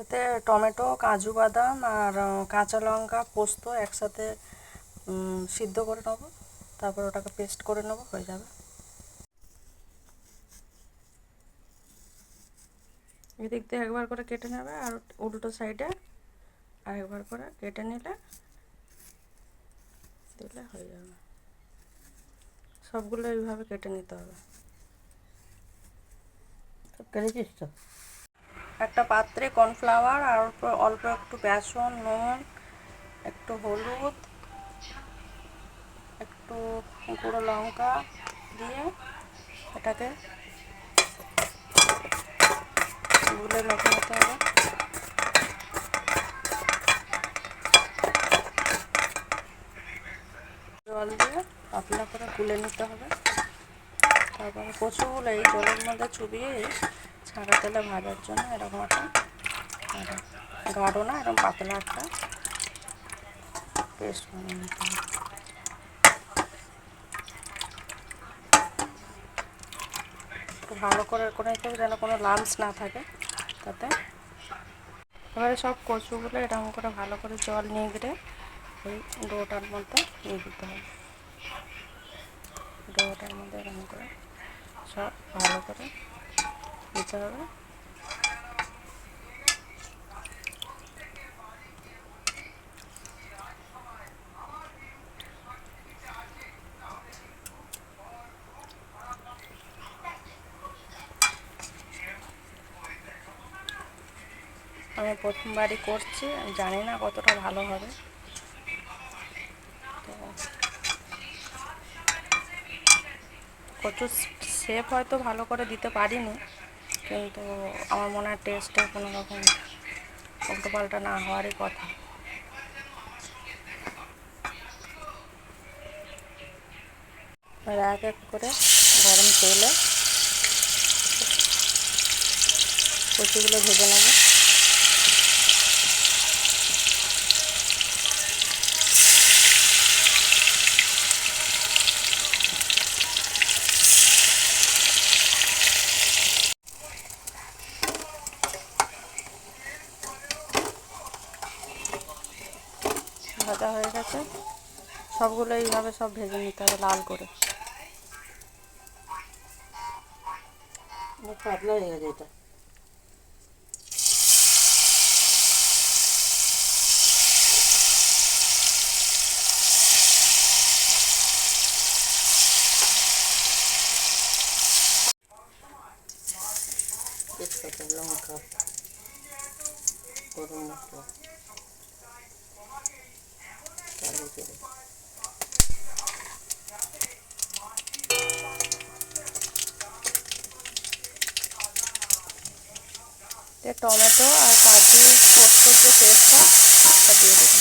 ওতে টমেটো, কাজু বাদাম আর কাঁচা লঙ্কা, পোস্ত একসাথে সিদ্ধ করে নেব, তারপর ওটাকে পেস্ট করে নেব, হয়ে যাবে। এদিক দিয়ে একবার করে কেটে নেবে আর উল্টো সাইডে আরেকবার করে কেটে নিলে দিলে হয়ে যাবে। সবগুলো এইভাবে কেটে নিতে হবে। কেটেছিস তো? একটা পাত্রে কর্নফ্লাওয়ার আর অল্প একটু বেসন, নুন, একটু হলুদ, একটু গুঁড়ো লঙ্কা দিয়ে এটাকে গুলে মেখে নিতে হবে। জল দিয়ে পাতলা করে গুলে নিতে হবে। তারপরে কচুগুলো এই জলের মধ্যে চুবিয়ে ছাড়া তেলে ভাজার জন্য এরকম একটা গাঢ় না, এরকম পাতলা একটা পেস্ট বানিয়ে নিতে হবে। একটু ভালো করে নিতে হবে যেন কোনো লাম্পস না থাকে তাতে। এবারে সব কচুগুলো এরকম করে ভালো করে জল নিগড়ে এই ডোটার মধ্যে দিয়ে দিতে হবে। ডোটার মধ্যে এরকম করে সব ভালো করে দিতে হবে। আমি প্রথমবারই করছি, আমি জানি না কতটা ভালো হবে। তো কচুর শেপ হয়তো ভালো করে দিতে পারিনি, কিন্তু আমার মনে হয় টেস্টে কোনো রকম উল্টোপাল্টা না হওয়ারই কথা। আর এক এক করে গরম তেলে কচুগুলো ভেজে নেব। ভাজা হয়ে গেছে, সবগুলো এইভাবে সব ভেজে নিতে হবে লাল করে। পাতলা হয়ে গেছে এটা। তেজপাতা, লঙ্কা, গরম মশলা, কালো জিরে। টমেটো আর কাজু পোস্তর যে পেস্টটা সেটা দিয়ে দেবো।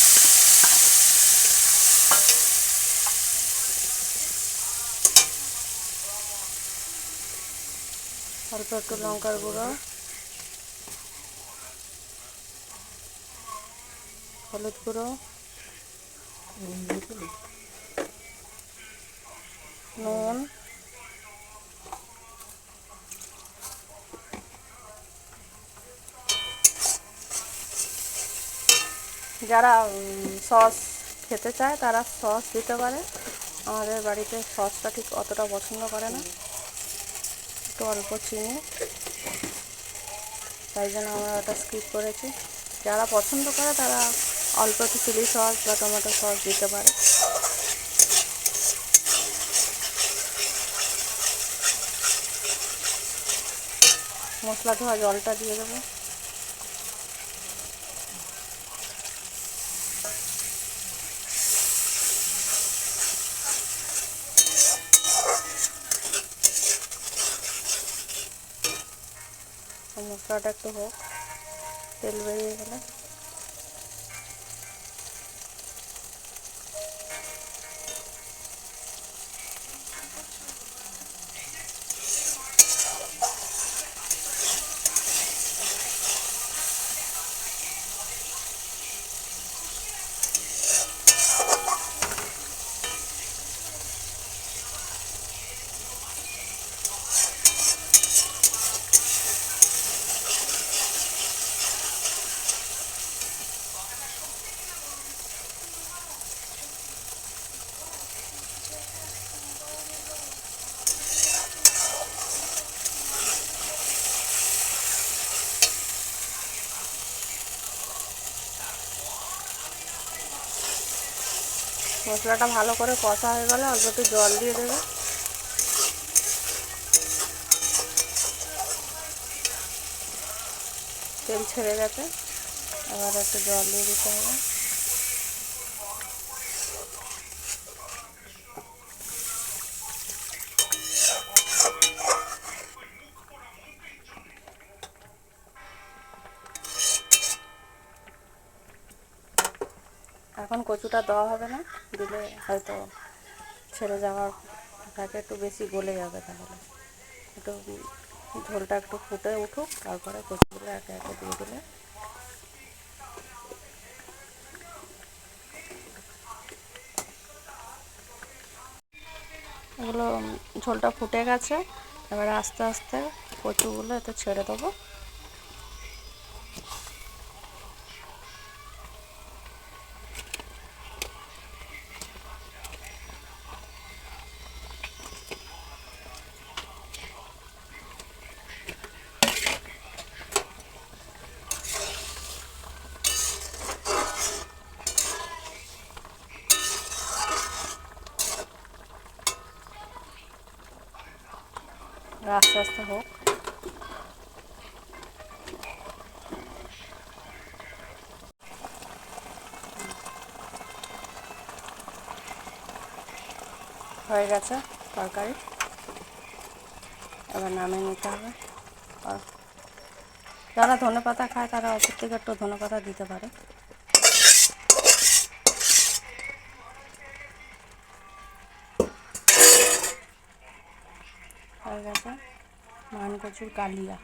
অল্প একটু লঙ্কার গুঁড়ো, হলুদ গুঁড়ো, নুন, যারা সস খেতে চায় তারা সস দিতে পারে। আমাদের বাড়িতে সসটা ঠিক অতটা পছন্দ করে না, একটু অল্প চিনি, তাই জন্য আমরা ওটা স্কিপ করেছি। যারা পছন্দ করে তারা অল্প একটু চিলি সস বা টমেটো সস দিতে পারে। মশলা ধোয়া জলটা দিয়ে দেবো। মশলাটা একটু হোক, তেল বেরিয়ে গেলে মশলাটা ভালো করে কষা হয়ে গেলে অল্প একটু জল দিয়ে দেবে। তেল ছেড়ে গেছে, এবার একটু জল দিয়ে দিতে হবে। এখন কচুটা দেওয়া হবে না, দিলে হয়তো ছেড়ে যাওয়ার থাকে, একটু বেশি গলে যাবে। তাহলে একটু ঝোলটা একটু ফুটে উঠুক, তারপরে কচুগুলো একে একে দিয়ে দিলে। এগুলো ঝোলটা ফুটে গেছে, এবারে আস্তে আস্তে কচুগুলো এতে ছেড়ে দেবো। আস্তে আস্তে হোক। হয়ে গেছে তরকারি, এবার নামিয়ে নিতে হবে। আর যারা ধনেপাতা খায় তারা অপর থেকে একটু ধনেপাতা দিতে পারে। হয়ে গেছে মান কচুর কালিয়া।